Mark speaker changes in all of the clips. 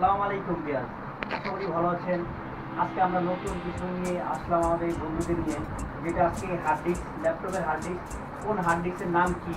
Speaker 1: আসসালামু আলাইকুম বিয়াস, আশা করি ভালো আছেন। আজকে আমরা নতুন কিছু নিয়ে আসলাম আমাদের বন্ধুদের নিয়ে, যেটা আজকে হার্ড ডিস্ক, ল্যাপটপের হার্ড ডিস্ক, কোন হার্ড ডিস্কের নাম কি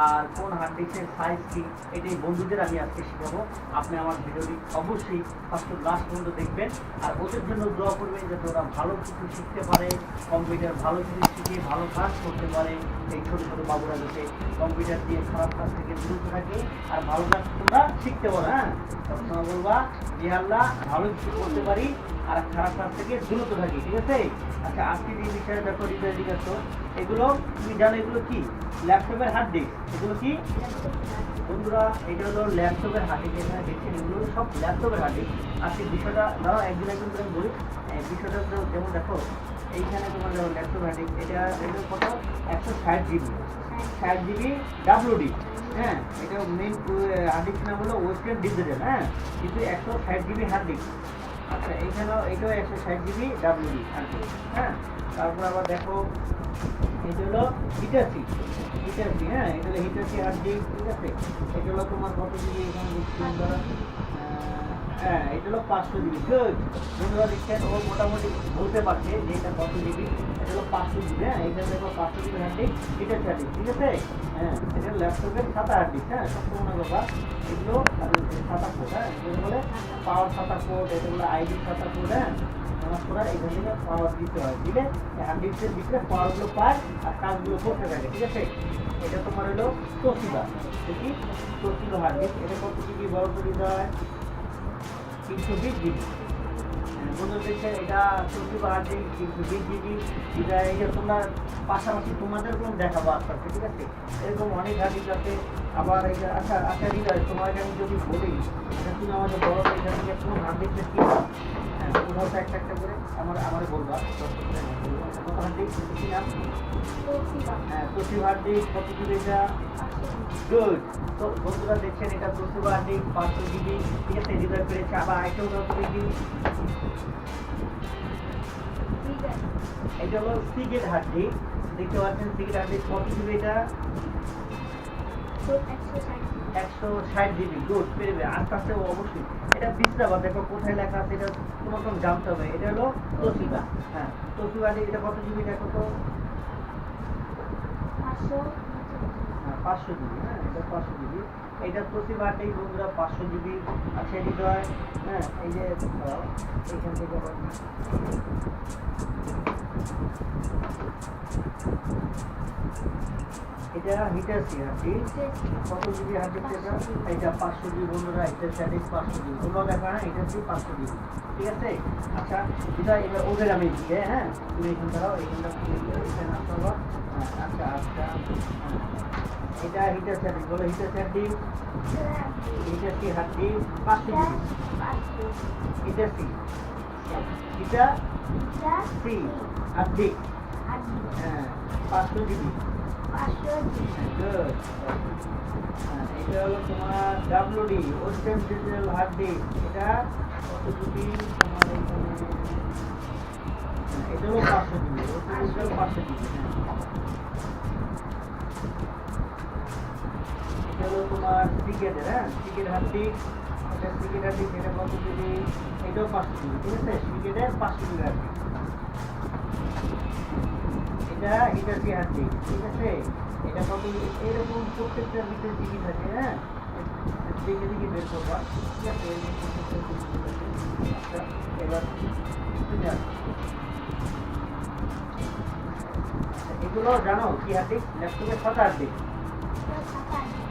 Speaker 1: আর কোন হার্ড ডিস্কের সাইজ কি, এটাই বন্ধুদের আমি আজকে শেখাবো। আপনি আমার ভিডিওটি অবশ্যই ফার্স্ট টু লাস্ট পর্যন্ত দেখবেন আর ওদের জন্য দোয়া করবেন যাতে ওরা ভালো কিছু শিখতে পারে, কম্পিউটার ভালো কিছু শিখে ভালো কাজ করতে পারে। এই ছোটো ছোটো বাবুরা যাতে কম্পিউটার দিয়ে খারাপ কাজ থেকে দূরে থাকে আর ভালো কাজ তোমরা শিখতে পারো। হ্যাঁ, সবসময় বলবা বিহাল্লাহ ভালো কিছু করতে পারি আর খারাপ কাজ থেকে দূরত থাকি, ঠিক আছে? আচ্ছা, আজকে যে বিষয়ে দেখো জিজ্ঞাসা, এগুলো তুমি জানো এগুলো কি? ল্যাপটপের হার্ড ডিস্ক। এগুলো কি বন্ধুরা? এটা হলো ল্যাপটপের হার্ড ডিস্ক। এখানে দেখছেন এগুলো সব ল্যাপটপের হার্ড ডিস্ক। আজকে বিষয়টা দাও একদিন করে বলি। বিষয়টা যেমন দেখো, এইখানে তোমার দেখো ল্যাপটপ হার্ড ডিস্ক, এটা কত? 160 GB, 60 GB WD। হ্যাঁ, এটা মেন হার্ড ডিস্ক নাম হলো ওয়েস্টার্ন ডিজিটাল। হ্যাঁ, কিন্তু 160 GB হার্ড ডিস্ক। আচ্ছা, এইখানেও এটাও 160 GB WD হার্ড ডিস্ক। হ্যাঁ, তারপর আবার দেখো এটা হলো হিটাচি। হ্যাঁ, এটা হলো হিটাচি হার্ড ডিস্ক, ঠিক আছে? এটা হলো তোমার কত জিবি? এখানে দেখছি ধরো, হ্যাঁ, এটা হলো 500 GB। গুড, বন্ধুরা দেখছেন ও মোটামুটি বলতে পারছে যে এটা কত জিবি। এটা হলো 500 GB। হ্যাঁ, এখানে দেখো 500 GB hard disk, Hitachi hard disk, ঠিক আছে? হ্যাঁ, এটা ল্যাপটপের সাদা হার্ড ডিস্ক। হ্যাঁ, সব মনে করবা এগুলো সাদা কোড। হ্যাঁ, এগুলো বলে পাওয়ার সাদা কোড, এটা বলে আইডি সাদা কোড। হ্যাঁ, এখান থেকে পাওয়ার দিতে হয়, দিলে হার্ড ডিস্কের ভিতরে পাওয়ারগুলো পায় আর কাজগুলো করতে থাকে, ঠিক আছে? এটা তোমার হলো তোশিবা। দেখি তোশিবা হার্ড ডিস্ক। এটা কত জিবি বড় করে দেয়? 320 GB। বন্ধু দেখছে এটা তোশিবা হার্ড ডিস্ক 320 GB। এটা এই যে তোমরা পাশাপাশি তোমাদের কোনো দেখাবো আস্তে আস্তে, ঠিক আছে? এরকম অনেক হার্ড ডিস্ক আছে। আবার এই যে আচ্ছা হৃদয়, তোমাকে আমি যদি বলি তুমি আমাদের বড় এখান থেকে কোন হার্ড ডিস্কের কি নাম? হ্যাঁ, কোথাও একটা একটা করে আমার বলবা। কত হার্ড ডিস্ক কি নাম? হ্যাঁ, তোশিবা হার্ড ডিস্ক। কত জিবি এটা? গুড। তো বন্ধুরা দেখছেন এটা তোশিবা হার্ড ডিস্ক 500 GB, ঠিক আছে? হৃদয় পেরেছে। আবার আইটেও কত জিবি? এটা হলো সিগেট হার্ড ডিস্ক। দেখতে পাচ্ছেন সিগেট হার্ড ডিস্ক কত জিবি এটা? 160 GB। গুড, পেরে আস্তে আস্তে অবশ্যই এটা বিশ্রাবা। দেখো কোথায় লেখা আছে, এটা তোমাকে জানতে হবে। এটা হলো তোশিবা। হ্যাঁ, তোশিবা এটা কত জিবি দেখো তো? 500 GB। হ্যাঁ, এটা 500 GB। এইটা তোশিবা বন্ধুরা 500 GB। আচ্ছা হৃদয়, হ্যাঁ, এই যে এইখান থেকে এটা হিটাচি হার্ড ডিস্ক। কত জিবি হার্ড ডিস্ক এটা? এটা 500 GB বন্ধুরা। Hitachi hard disk 500 GB। তোমরা দেখা না হিটাচি 500 GB, ঠিক আছে? আচ্ছা এটা এবার ওদের আমি দিকে। হ্যাঁ, তুমি এখান দাঁড়াও, এখানটা এখানে আসতে হবে। আচ্ছা আচ্ছা, এটা হিটাচি হার্ড ডিস্ক বলো। Hitachi hard disk, Hitachi hard disk 500 GB। Hitachi এটা সি হার্ড ডিস্ক। হ্যাঁ, 500 GB। গুড। এটা হলো তোমার WD Western Digital hard disk. এটা কত জিবি তোমার? এটা হলো 500 GB। Western digital 500 GB। এটা হলো তোমার সিগেটের। হ্যাঁ, সিগেট হার্ড ডিস্ক। এটা সিগেট হার্ড ডিস্ক। এটা কত জিবি? এটাও 500 GB, ঠিক আছে? সিগেটের 500 GB হার্ড ডিস্ক। এটা হিটাচি হার্ড ডিস্ক, ঠিক আছে? এটা কত? এরকম প্রত্যেকটার ভিতরে জিবি থাকে। হ্যাঁ, দেখে দেখে বের করবা, ঠিক আছে? আচ্ছা, এবার এগুলো জানো কি হার্ড ডিস্ক? ল্যাপটপের সাদা হার্ড ডিস্ক।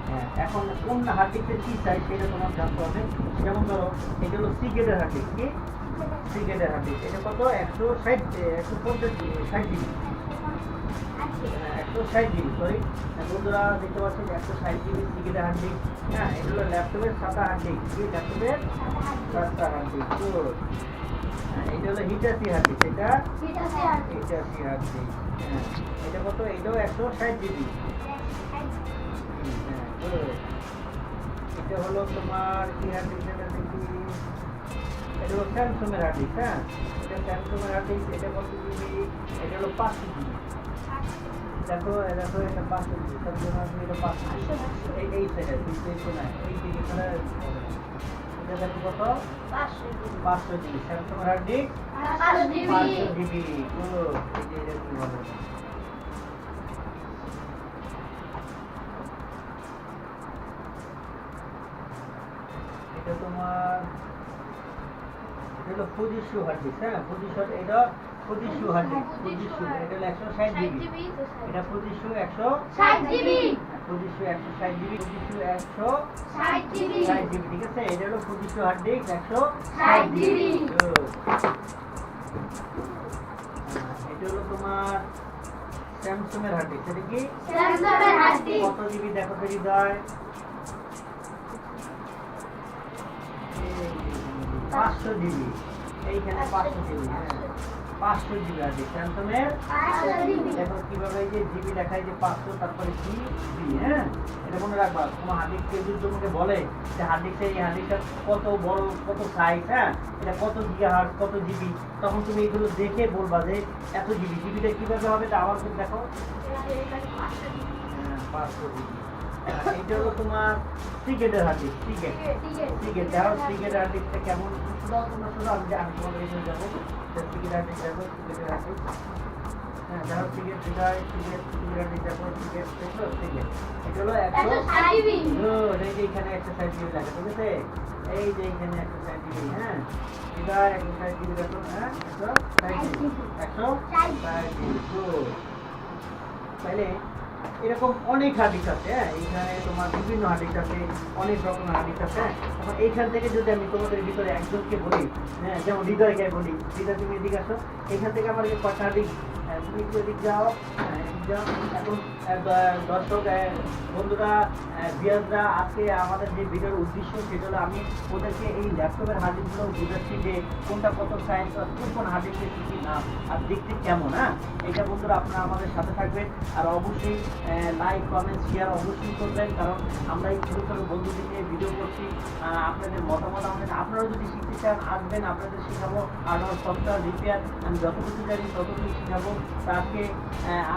Speaker 1: হ্যাঁ, এখন কোন হার্ড ডিস্কের কি চাই সেটা তোমার জানতে হবে। যেমন ধরো এটা হলো সিগেটের হার্ড ডিস্ক। কি সিগেটের হার্ড ডিস্ক? এটা কত? 160 GB। 160 GB, সরি বন্ধুরা দেখতে পাচ্ছেন 160 GB সিগেটের হার্ড ডিস্ক। হ্যাঁ, এটা হলো ল্যাপটপের সাদা হার্ড ডিস্ক। কি ল্যাপটপের সাদা হার্ড ডিস্ক। গুড। এটা হলো হিটাচি হার্ড ডিস্ক। এটা হিটাচি হার্ড ডিস্ক। হ্যাঁ, এটা কত? এটাও 160 GB। হ্যাঁ, গুড। এটা হলো তোমার কি হার্ড ডিস্ক? এটা দেখি, এটা হলো স্যামসাংয়ের হার্ড ডিস্ক। হ্যাঁ, এটা স্যামসাংয়ের হার্ড ডিস্ক। এটা কত জিবি? এটা হলো 500 GB। দেখো দেখো এটা 500 GB। সব জন্য এটা 500 GB। এই সাইডে কিন্তু একটু না, এই দিকে ছাড়া এটা এটা দেখো কত 500 GB Samsung hard disk 500 GB good এটা কি হবে এটা তোমার এটা হলো ফুজিশু হার্ড ডিস্ক হ্যাঁ ফুজিশু এটা ফুজিশু হার্ড ডিস্ক ফুজিশু এটা হলো 160 জিবি এটা ফুজিশু 160 জিবি ফুজিশু 160 জিবি ফুজিশু 160 জিবি 60 জিবি ঠিক আছে এটা হলো ফুজিশু হার্ড ডিস্ক 160 জিবি এটা হলো তোমার স্যামসাং এর হার্ড ডিস্ক এটা কি স্যামসাং এর হার্ড ডিস্ক কত জিবি দেখো তো হৃদয় 500 জিবি এইখানে 500 জিবি হ্যাঁ 500 জিবি আছে স্যামসাং এর 500 জিবি দেখো কিভাবে এই যে জিবি লেখায় যে 500 তারপরে জিবি হ্যাঁ এটা মনে রাখবা তোমার হার্ড ডিস্ক যদি তোমাকে বলে যে হার্ড ডিস্কে এই হার্ড ডিস্কটা কত বড় কত সাইজ হ্যাঁ এটা কত গিগাহার্জ কত জিবি তখন তুমি এগুলো দেখে বলবা যে এত জিবি জিবিটা কিভাবে হবে তা আবার দেখো 500 জিবি এটা হলো তোমার সিগেটের হার্ড ডিস্ক সিগেট দেখো সিগেটের হার্ড ডিস্কটা কেমন শুধু আমি তোমাদের এখানে যাবো সিগেটের হার্ড ডিস্ক দেখো সিগেটের হার্ড ডিস্ক হ্যাঁ দেখো সিগেট হার্ড ডিস্ক দেখো সিগেট দেখো সিগেট এটা হলো 160 জিবি গুড এই যে এখানে 160 জিবি লাগে ঠিক আছে এই যে এখানে 160 জিবি হ্যাঁ এটা 160 জিবি দেখো হ্যাঁ 160 জিবি 160 জিবি গুড তাহলে এরকম অনেক হার্ড ডিস্ক আছে হ্যাঁ এখানে তোমার বিভিন্ন হার্ড ডিস্ক আছে অনেক রকমের হার্ড ডিস্ক আছে এখন এইখান থেকে যদি আমি তোমাদের ভিতরে একজনকে বলি হ্যাঁ যেমন হৃদয়কে বলি হৃদয় তুমি এদিকে আসো এখান থেকে আমার কয়টা হার্ড ডিস্ক তুমি একটু এদিক যাও এখন দর্শক বন্ধুরা ভিউয়ার্সরা আজকে আমাদের যে ভিডিওর উদ্দেশ্য সেটা হলো আমি ওদেরকে এই ল্যাপটপের হার্ড ডিস্কগুলো বুঝাচ্ছি যে কোনটা কত সাইজ কোন হার্ড ডিস্কের কী নাম আর দেখতে কেমন হ্যাঁ এটা বন্ধুরা আপনারা আমাদের সাথে থাকবেন আর অবশ্যই লাইক কমেন্ট শেয়ার অবশ্যই করবেন কারণ আমরা এই ছোটো ছোটো বন্ধুদের নিয়ে ভিডিও করছি আপনাদের মতামত আপনারাও যদি শিখতে চান আসবেন আপনাদের শেখাবো আর সফটওয়্যার রিপেয়ার আমি যতটুকু জানি ততটুকু শেখাবো তাকে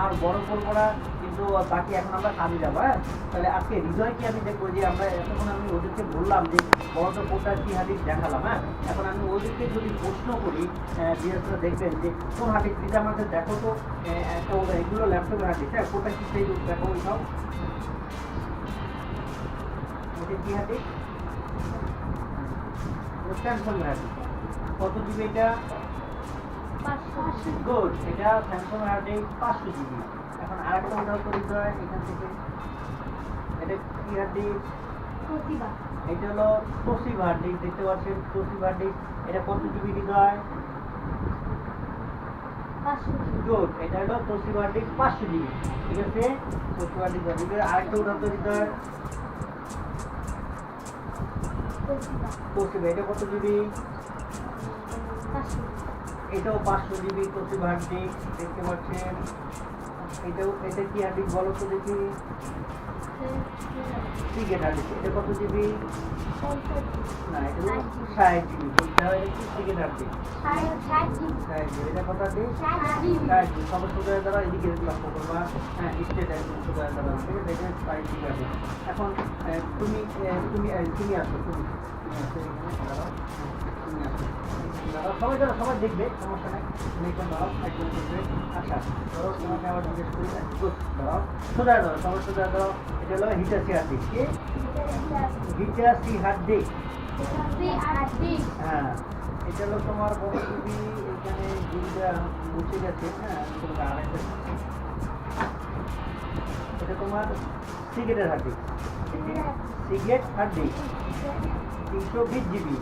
Speaker 1: আর বড় করবো না কিন্তু বাকি এখন আমরা কাজে যাবো হ্যাঁ তাহলে আজকে হৃদয়কে আমি দেখবো যে আমরা এতক্ষণ আমি ওদেরকে বললাম যে বড় কোনটা কি হাদিস দেখালাম হ্যাঁ এখন আমি ওদেরকে যদি প্রশ্ন করি বিশেষরা দেখবেন যে কোন হাদিস এটা আমাদের দেখো তো একটা এগুলো ল্যাপটপের হাদিস হ্যাঁ কোনটা কি সেই দেখো সব এটা কি হাদিস স্যামসাং হাদিস কত জিবি এটা 500 গুড এটা স্যামসাং হার্ড ডিস্ক 500 জিবি এখন আরেকটা উদাহরণ করি তো এখান থেকে এটা কি হার্ড ডিস্ক তোশিবা এটা হলো তোশিবা হার্ড ডিস্ক দেখতে পাচ্ছেন তোশিবা হার্ড ডিস্ক এটা কত জিবি হৃদয় 500 গুড এটা হলো তোশিবা হার্ড ডিস্ক 500 জিবি ঠিক আছে তোশিবা হার্ড ডিস্ক আরেকটা উদাহরণ করি তো তোশিবা এটা কত জিবি 500 এটাও 500 জিবি তোশিবা হার্ড ডিস্ক দেখতে পাচ্ছেন এটা কি হার্ড ডিস্ক বলো তো দেখি সিগেট হার্ড ডিস্ক এটা কত জিবি না এটা 60 জিবি এটা হচ্ছে সিগেট হার্ড ডিস্ক 60 জিবি এটা কত আছে 60 জিবি সব সুবিধা দ্বারা এদিকে লক্ষ্য করবা হ্যাঁ স্টেট একদম সুবিধা দ্বারা ঠিক আছে দেখেন 60 জিবি আছে এখন তুমি আসো তুমি সবাই যারা সবাই দেখবে সমস্যা নাই তুমি একদম দাঁড়াও একদম দেখবে আচ্ছা ধরো তোমাকে আবার জিজ্ঞেস করি দাঁড়াও সোজা ধরো সবাই সোজা ধরো এটা হলো হিটাসি হার্ড ডিস্ক কি হিটাসি হার্ড ডিস্ক হ্যাঁ এটা হলো তোমার কত জিবি এখানে জিবিটা মুছে গেছে হ্যাঁ তোমাকে আরেকটা এটা তোমার সিগেটের hard disk Seagate hard disk 320 GB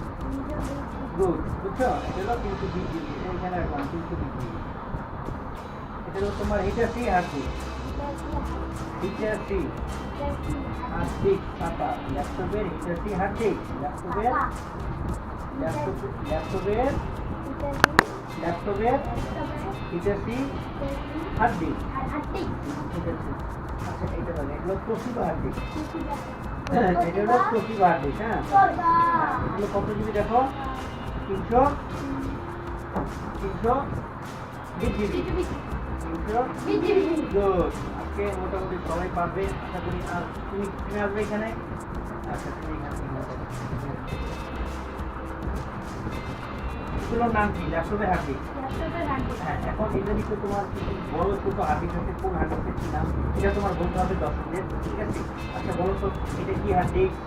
Speaker 1: good বুঝছো এটা হলো 320 জিবি এখানে রাখলাম 320 জিবি এটা হলো তোমার Hitachi hard disk Hitachi hard disk পাতা ল্যাপটপের হিটাসি হার্ড ডিস্ক ল্যাপটপের হিটাসি হার্ড ডিস্ক ঠিক আছে আচ্ছা এটা বলে এগুলো তোশিবা হার্ড ডিস্ক এটা হলো তোশিবা হার্ড ডিস্ক হ্যাঁ এগুলো কত জিবি দেখো 320 জিবি গুড আজকে মোটামুটি সবাই পারবে আশা করি আর তুমি আসবে এখানে আচ্ছা তুমি এখানে এগুলোর নাম কি? ল্যাপটপের হার্ড ডিস্ক। হ্যাঁ, এখন এটা নিচে তোমার কিছু বড় ছোট হার্ড ডিস্ক আছে, কোন হার্ড ডিস্কের কি নাম এটা তোমার বলতে হবে দর্শকদের, ঠিক আছে? আচ্ছা বলো তো এটা কি হার্ড ডিস্ক?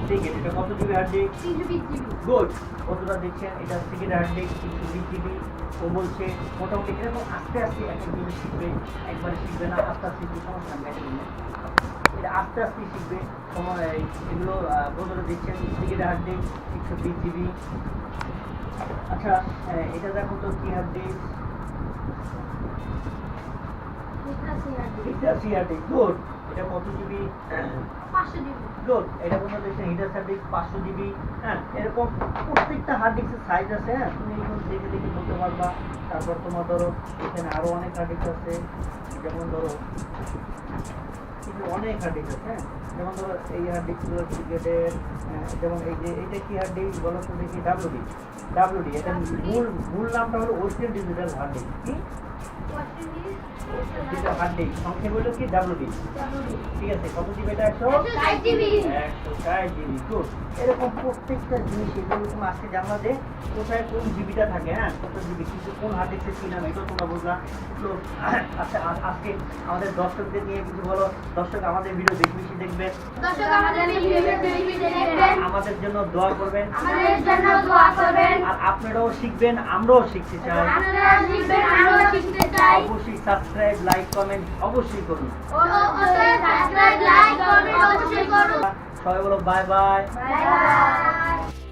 Speaker 1: সিগারেট। এটা কত GB hard disk?
Speaker 2: 320 GB.
Speaker 1: Good. কতটা দেখছেন? এটা সিগারেট হার্ড ডিস্ক 320 জিবি। ও বলছে মোটামুটি এরকম আস্তে আস্তে একটা জিনিস শিখবে, একবারে শিখবে না, আস্তে আস্তে একটু সমস্যা নেই এটা আস্তে আস্তে শিখবে। সময় এগুলো বন্ধুরা দেখছেন সিগারেট হার্ড ডিস্ক 120 জিবি। আচ্ছা এটা দেখো তো কি hard disk? Hard disk. Good. এটা কত জিবি?
Speaker 2: 500 জিবি।
Speaker 1: গুড। এটা কোনো দেখছেন হিটার হার্ড ডিস্ক 500 জিবি। হ্যাঁ, এরকম প্রত্যেকটা হার্ড ডিস্কের সাইজ আছে। হ্যাঁ, তুমি এখন দেখে দেখে বলতে পারবা। তারপর তোমার ধরো এখানে আরো অনেক হার্ড ডিস্ক আছে, যেমন ধরো কিন্তু অনেক হার্ড ডিস্ক আছে। হ্যাঁ, যেমন ধরো এই হার্ড ডিস্কগুলো ক্রিকেটের, যেমন এই যে এইটা কি হার্ড ডিস্ক বলো তো দেখি? ডাব্লিউডি। এটা মূল নামটা হলো ওয়েস্টার্ন ডিজিটাল হার্ড ডিস্ক। কি ডিজিটাল হার্ড ডিস্ক সংক্ষেপ হলো কি? ডাব্লিউডি। ঠিক আছে, কত জিবি এটা?
Speaker 2: 160 জিবি।
Speaker 1: 160 জিবি। গুড। এরকম প্রত্যেকটা জিনিস এগুলো তুমি আজকে জানলা যে কোথায় কোন জিবিটা থাকে। হ্যাঁ, কত জিবি কিন্তু কোন হার্ড ডিস্কের কি নাম এটাও তোমরা বুঝলা। তো আচ্ছা আজকে আমাদের দর্শকদের নিয়ে কিছু বলো। দর্শক আমাদের ভিডিও বেশি বেশি দেখবেন,
Speaker 2: দর্শক আমাদের ভিডিও বেশি বেশি দেখবেন,
Speaker 1: আমাদের জন্য দোয়া করবেন,
Speaker 2: আমাদের জন্য দোয়া করবেন।
Speaker 1: আর আপনারাও শিখবেন, আমরাও শিখতে চাই।
Speaker 2: আপনারা শিখবেন, আমরাও শিখতে চাই।
Speaker 1: অবশ্যই সাবস্ক্রাইব, লাইক, কমেন্ট অবশ্যই করুন।
Speaker 2: অবশ্যই সাবস্ক্রাইব, লাইক, কমেন্ট অবশ্যই করুন।
Speaker 1: সবাই বলো বাই বাই।
Speaker 2: Bye bye.